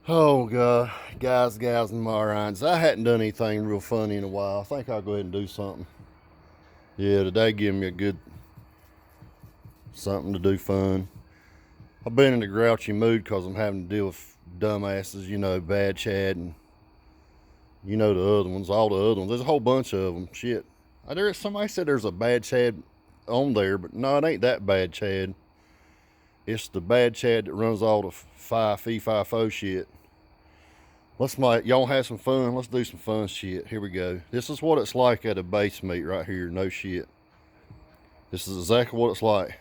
Oh, God. Guys, gals, and morons. I hadn't done anything real funny in a while. I think I'll go ahead and do something. Yeah, today give me a good something to do fun. I've been in a grouchy mood because I'm having to deal with dumbasses, Bad Chad, and the other ones, all the other ones. There's a whole bunch of them. Shit. Somebody said there's a Bad Chad on there, but no, it ain't that Bad Chad. It's the Bad Chad that runs all the fi fo shit. Y'all have some fun. Let's do some fun shit. Here we go. This is what it's like at a base meet right here. No shit. This is exactly what it's like.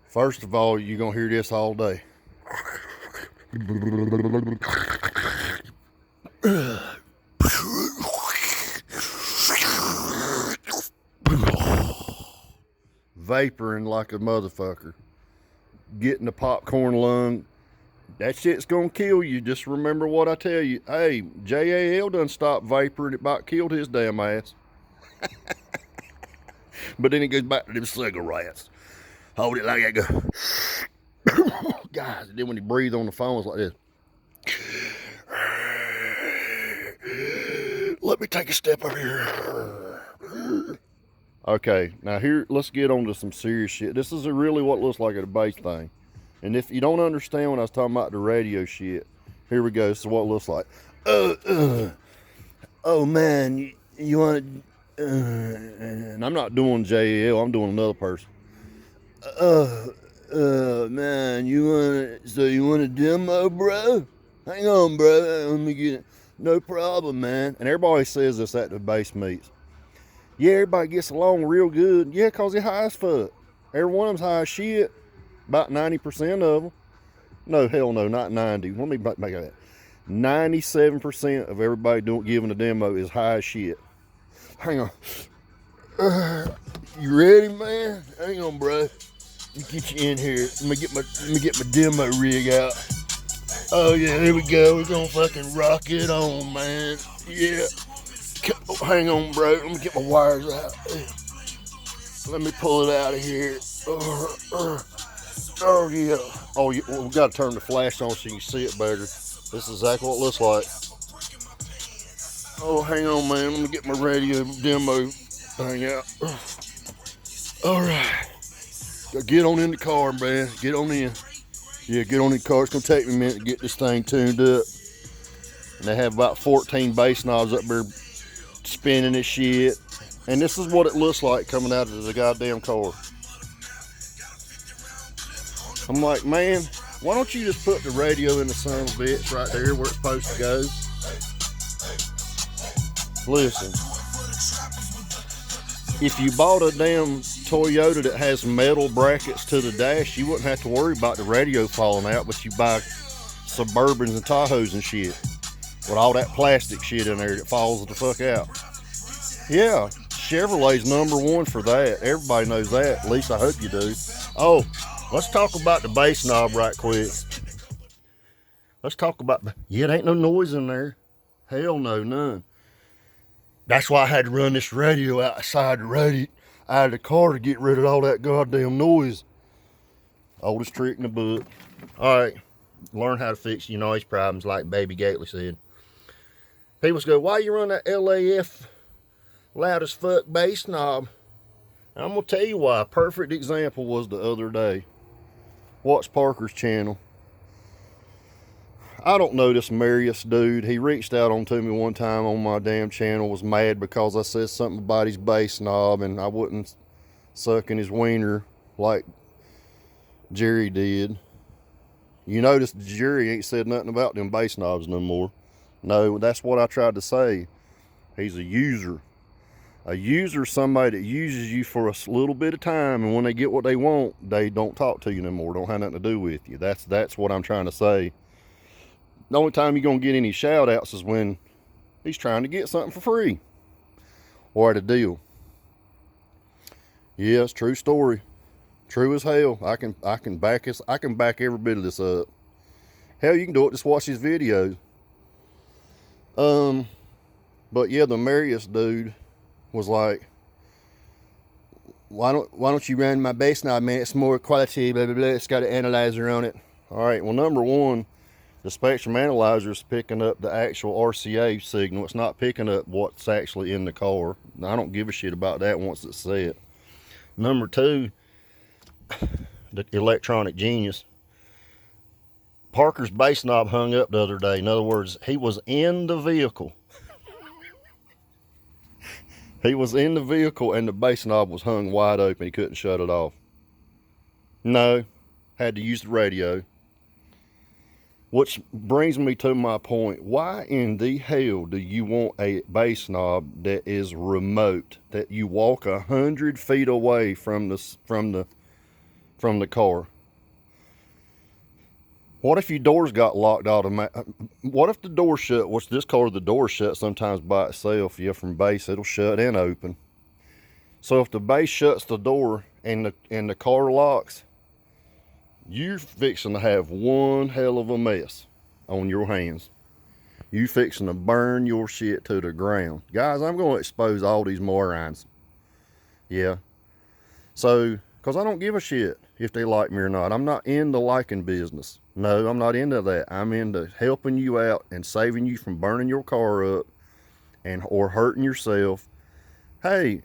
First of all, you're gonna hear this all day. Vaporing like a motherfucker. Getting the popcorn lung. That shit's gonna kill you. Just remember what I tell you. Hey, JAL done stopped vaporing. It about killed his damn ass. But then he goes back to them cigarettes. Hold it like that. Go. Guys, and then when he breathed on the phone, it's like this. Let me take a step up here. Okay, now here, let's get on to some serious shit. This is really what it looks like at a base thing. And if you don't understand when I was talking about the radio shit, here we go. This is what it looks like. Oh man, you want to? And I'm not doing JL. I'm doing another person. Man, you want a demo, bro? Hang on, bro. Let me get it. No problem, man. And everybody says this at the base meets. Yeah, everybody gets along real good. Yeah, because they're high as fuck. Every one of them's high as shit. About 90% of them. No, hell no, not 90. Let me make that. 97% of everybody giving a demo is high as shit. Hang on. You ready, man? Hang on, bro. Let me get you in here. Let me get my demo rig out. Oh yeah, here we go. We're gonna fucking rock it on, man. Yeah. Hang on, bro. Let me get my wires out. Let me pull it out of here. Oh yeah. Oh yeah. Well, we gotta turn the flash on so you can see it better. This is exactly what it looks like. Oh, hang on, man. Let me get my radio demo thing out. All right. Get on in the car, man. Get on in. Yeah, get on in the car. It's gonna take me a minute to get this thing tuned up. And they have about 14 bass knobs up there spinning this shit. And this is what it looks like coming out of the goddamn car. I'm like, man, why don't you just put the radio in the son of a bitch right there where it's supposed to go? Listen, if you bought a damn Toyota that has metal brackets to the dash, you wouldn't have to worry about the radio falling out, but you buy Suburbans and Tahoes and shit with all that plastic shit in there that falls the fuck out. Yeah, Chevrolet's number one for that. Everybody knows that. At least I hope you do. Oh, let's talk about the bass knob right quick. Let's talk about yeah, there ain't no noise in there. Hell no, none. That's why I had to run this radio outside the radio out of the car to get rid of all that goddamn noise. Oldest trick in the book. All right, learn how to fix your noise problems, like Baby Gately said. People go, why you run that LAF loud as fuck bass knob? And I'm gonna tell you why. A perfect example was the other day. Watch Parker's channel. I don't know this Marius dude. He reached out onto me one time on my damn channel, was mad because I said something about his bass knob and I wouldn't suck in his wiener like Jerry did. You notice Jerry ain't said nothing about them bass knobs no more. No, that's what I tried to say. He's a user. A user is somebody that uses you for a little bit of time, and when they get what they want, they don't talk to you no more. Don't have nothing to do with you. That's what I'm trying to say. The only time you're going to get any shout outs is when he's trying to get something for free or at a deal. Yes, true story. True as hell. I can back every bit of this up. Hell, you can do it. Just watch these videos. But yeah, the Marius dude was like, why don't you run my bass knob, man? It's more quality, blah, blah, blah. It's got an analyzer on it. All right, well, number one, The spectrum analyzer is picking up the actual RCA signal. It's not picking up what's actually in the car. I don't give a shit about that once it's set. Number two, the electronic genius. Parker's bass knob hung up the other day. In other words, he was in the vehicle. He was in the vehicle and the bass knob was hung wide open. He couldn't shut it off. No, had to use the radio. Which brings me to my point. Why in the hell do you want a bass knob that is remote, that you walk 100 feet away from the car? What if your doors got locked automatic? What if the door shut? Which this car, the door shut sometimes by itself. Yeah, from bass, it'll shut and open. So if the bass shuts the door and the car locks, you're fixing to have one hell of a mess on your hands. You fixing to burn your shit to the ground. Guys, I'm going to expose all these morons. Yeah. So, because I don't give a shit if they like me or not. I'm not in the liking business. No, I'm not into that. I'm into helping you out and saving you from burning your car up or hurting yourself. Hey,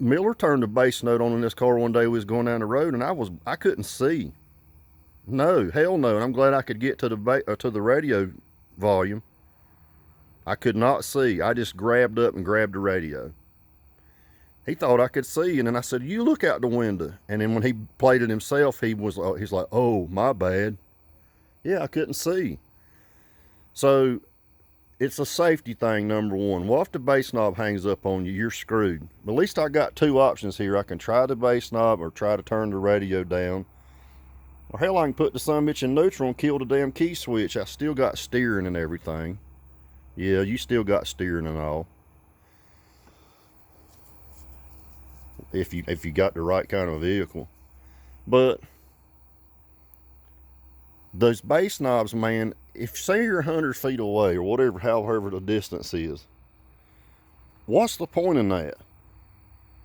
Miller turned the bass note on in this car one day. We was going down the road and I couldn't see. No, hell no. And I'm glad I could get to the radio volume. I could not see. I just grabbed up and grabbed the radio. He thought I could see, and then I said, "You look out the window." And then when he played it himself, he's like, "Oh, my bad." Yeah, I couldn't see. So it's a safety thing, number one. Well, if the bass knob hangs up on you, you're screwed. But at least I got two options here. I can try the bass knob or try to turn the radio down. Or hell, I can put the sumbitch in neutral and kill the damn key switch. I still got steering and everything. Yeah, you still got steering and all. If you got the right kind of vehicle. But those bass knobs, man, if say you're 100 feet away or whatever, however the distance is, what's the point in that?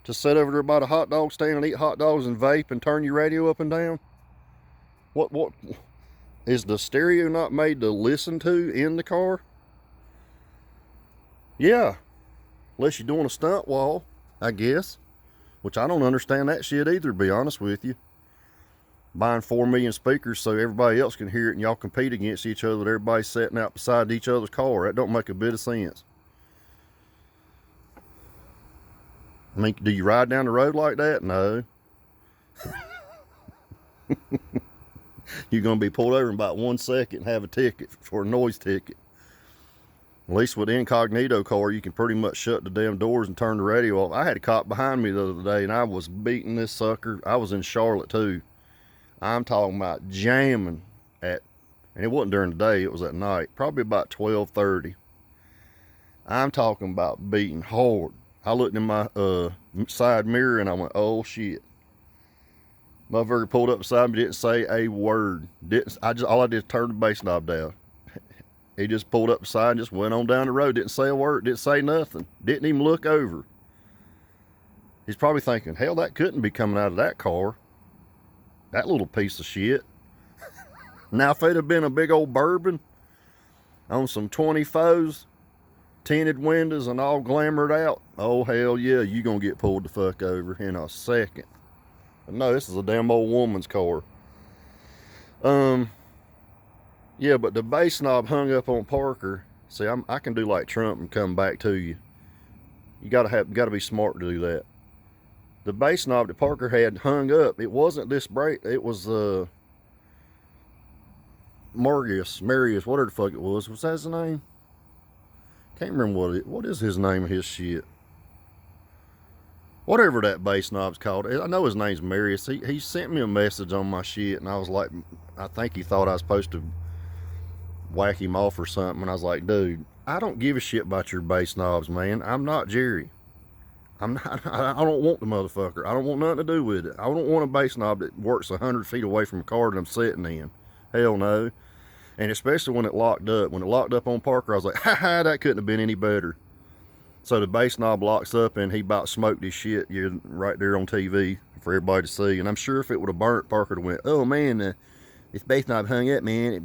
To sit over there by the hot dog stand and eat hot dogs and vape and turn your radio up and down? What is the stereo not made to listen to in the car? Yeah, unless you're doing a stunt wall, I guess. Which I don't understand that shit either, to be honest with you. Buying 4 million speakers so everybody else can hear it and y'all compete against each other. Everybody's sitting out beside each other's car. That don't make a bit of sense. I mean, do you ride down the road like that? No. You're going to be pulled over in about 1 second and have a ticket for a noise ticket. At least with the incognito car, you can pretty much shut the damn doors and turn the radio off. I had a cop behind me the other day, and I was beating this sucker. I was in Charlotte, too. I'm talking about jamming and it wasn't during the day, it was at night, probably about 12:30. I'm talking about beating hard. I looked in my side mirror, and I went, oh, shit. Motherfucker pulled up beside me, didn't say a word. All I did was turn the bass knob down. He just pulled up beside and just went on down the road. Didn't say a word. Didn't say nothing. Didn't even look over. He's probably thinking, hell, that couldn't be coming out of that car. That little piece of shit. Now, if it'd have been a big old bourbon on some 24s, tinted windows and all glamored out, oh, hell yeah, you gonna get pulled the fuck over in a second. But no, this is a damn old woman's car. Yeah, but the bass knob hung up on Parker. See, I can do like Trump and come back to you. You gotta be smart to do that. The bass knob that Parker had hung up, it wasn't this brake. It was Marius, whatever the fuck it was. Was that his name? Can't remember what is his name of his shit. Whatever that bass knob's called. I know his name's Marius. He sent me a message on my shit, and I was like, I think he thought I was supposed to whack him off or something. And I was like, dude, I don't give a shit about your bass knobs, man. I'm not Jerry. I don't want the motherfucker. I don't want nothing to do with it. I don't want a bass knob that works 100 feet away from the car that I'm sitting in. Hell no. And especially when it locked up. When it locked up on Parker, I was like, ha, that couldn't have been any better. So the bass knob locks up, and he about smoked his shit right there on TV for everybody to see. And I'm sure if it would have burnt, Parker would have went, oh man, This bass knob hung up, man. It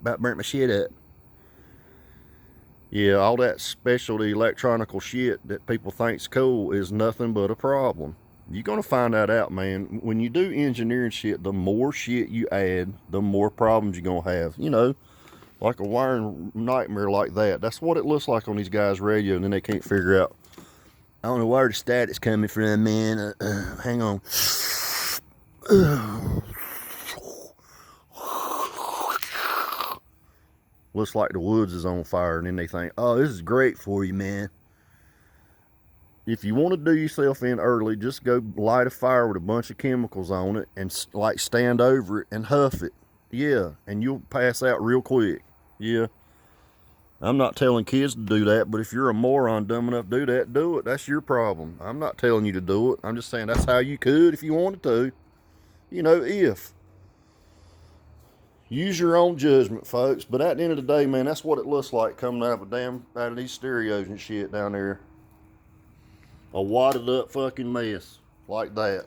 about burnt my shit up. Yeah, all that specialty electronical shit that people think's cool is nothing but a problem. You're gonna find that out, man. When you do engineering shit, the more shit you add, the more problems you're gonna have. You know, like a wiring nightmare like that. That's what it looks like on these guys' radio, and then they can't figure out. I don't know where the static's coming from, man. Hang on. Looks like the woods is on fire, and then they think, oh, this is great for you, man. If you want to do yourself in early, just go light a fire with a bunch of chemicals on it and like stand over it and huff it. Yeah, and you'll pass out real quick. Yeah. I'm not telling kids to do that, but if you're a moron dumb enough to do that, do it. That's your problem. I'm not telling you to do it. I'm just saying that's how you could if you wanted to. You know, if. Use your own judgment, folks. But at the end of the day, man, that's what it looks like coming out of these stereos and shit down there. A wadded up fucking mess like that.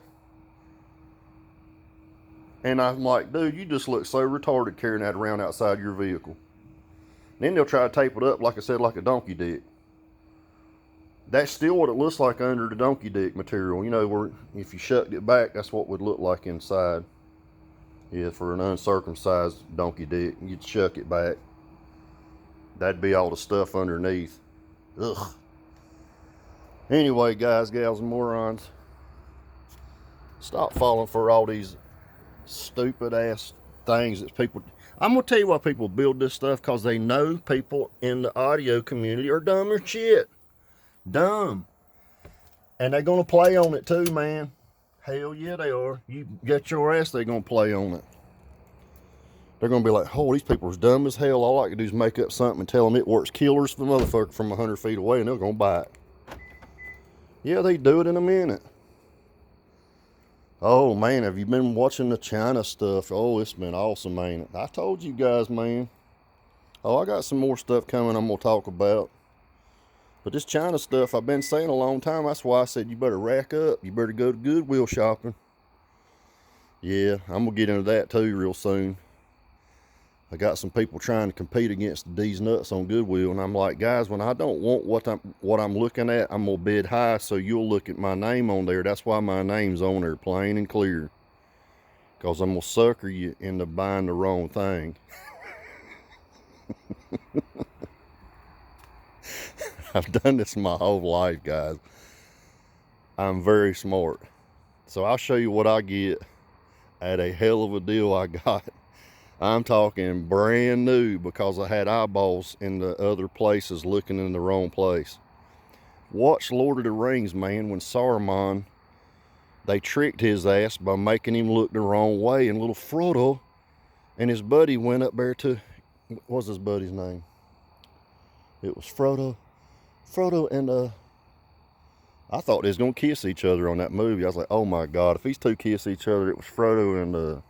And I'm like, dude, you just look so retarded carrying that around outside your vehicle. Then they'll try to tape it up, like I said, like a donkey dick. That's still what it looks like under the donkey dick material. You know, where if you shucked it back, that's what it would look like inside. Yeah, for an uncircumcised donkey dick, you'd shuck it back. That'd be all the stuff underneath. Ugh. Anyway, guys, gals, and morons, stop falling for all these stupid ass things that people. I'm gonna tell you why people build this stuff, because they know people in the audio community are dumb as shit. Dumb. And they're gonna play on it too, man. Hell yeah, they are. You get your ass, they're gonna play on it. They're gonna be like, oh, these people are dumb as hell. All I can do is make up something and tell them it works killers for the motherfucker from 100 feet away, and they're gonna buy it. Yeah, they do it in a minute. Oh man, have you been watching the China stuff? Oh, it's been awesome, man. I told you guys, man. Oh, I got some more stuff coming I'm gonna talk about. But this China stuff, I've been saying a long time. That's why I said you better rack up. You better go to Goodwill shopping. Yeah, I'm gonna get into that too real soon. I got some people trying to compete against these nuts on Goodwill, and I'm like, guys, when I don't want what I'm looking at, I'm gonna bid high, so you'll look at my name on there. That's why my name's on there, plain and clear. Cause I'm gonna sucker you into buying the wrong thing. I've done this my whole life, guys. I'm very smart. So I'll show you what I get at a hell of a deal I got. I'm talking brand new, because I had eyeballs in the other places looking in the wrong place. Watch Lord of the Rings, man, when Saruman, they tricked his ass by making him look the wrong way, and little Frodo and his buddy went up there to, what was his buddy's name? It was Frodo and I thought they was gonna kiss each other on that movie. I was like, oh my God, if these two kiss each other, it was Frodo and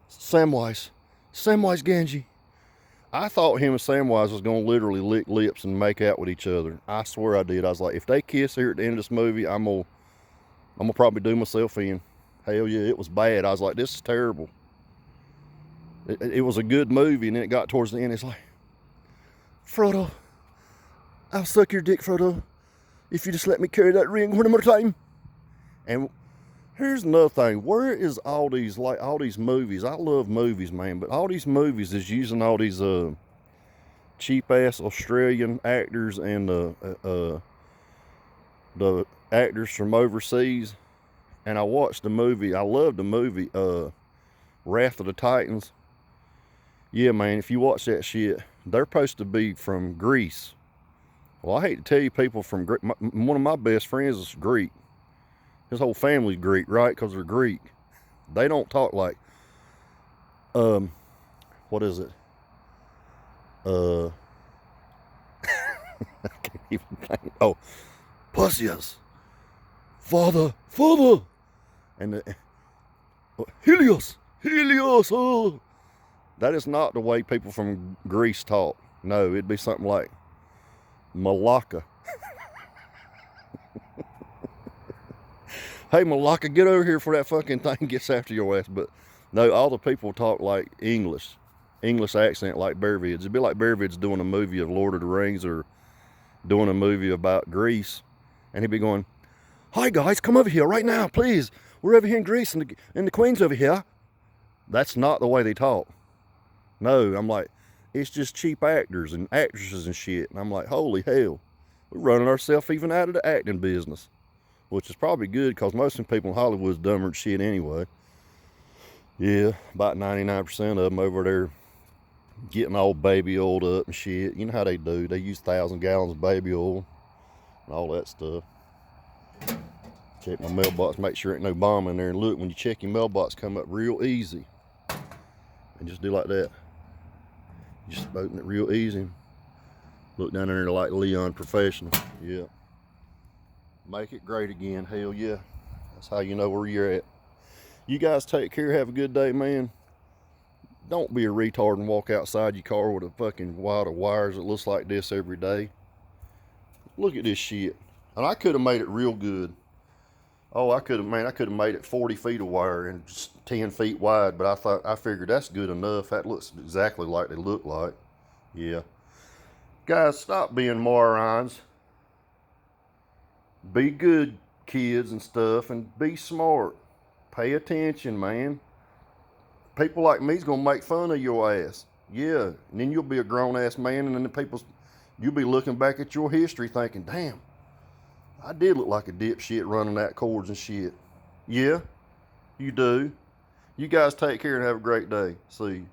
Samwise Gamgee. I thought him and Samwise was gonna literally lick lips and make out with each other. I swear I did. I was like, if they kiss here at the end of this movie, I'm gonna probably do myself in. Hell yeah, it was bad. I was like, this is terrible. It was a good movie, and then it got towards the end. It's like, Frodo, I'll suck your dick, Frodo, if you just let me carry that ring one more time. And here's another thing. Where is all these movies? I love movies, man, but all these movies is using all these cheap ass Australian actors and the actors from overseas. And I watched the movie. I loved the movie Wrath of the Titans. Yeah, man, if you watch that shit, they're supposed to be from Greece. Well, I hate to tell you, people from Greece, one of my best friends is Greek. His whole family's Greek, right? Because they're Greek. They don't talk like, what is it? I can't even think. Oh, Pussius. Father. And Helios. Oh. That is not the way people from Greece talk. No, it'd be something like Malacca. Hey, Malacca, get over here before that fucking thing gets after your ass. But No, all the people talk like English accent like Bear Vids. It'd be like Bear Vids doing a movie of Lord of the Rings or doing a movie about Greece, and he'd be going, "Hi guys, come over here right now, please. We're over here in Greece, and the Queen's over here." That's not the way they talk. No, I'm like, it's just cheap actors and actresses and shit. And I'm like, holy hell, we're running ourselves even out of the acting business, which is probably good because most of the people in Hollywood's dumber than shit anyway. Yeah, about 99% of them over there getting all baby oiled up and shit. You know how they do. They use 1,000 gallons of baby oil and all that stuff. Check my mailbox, make sure ain't no bomb in there. And look, when you check your mailbox, come up real easy. And just do like that. Just open it real easy. Look down there like Leon Professional. Yeah. Make it great again. Hell yeah. That's how you know where you're at. You guys take care. Have a good day, man. Don't be a retard and walk outside your car with a fucking wad of wires that looks like this every day. Look at this shit. And I could have made it real good. Oh, I could have made it 40 feet of wire and just 10 feet wide, but I figured that's good enough. That looks exactly like they look like. Yeah. Guys, stop being morons. Be good kids and stuff, and be smart. Pay attention, man. People like me's gonna make fun of your ass. Yeah, and then you'll be a grown-ass man, and then you'll be looking back at your history thinking, damn, I did look like a dipshit running that cords and shit. Yeah, you do. You guys take care and have a great day. See you.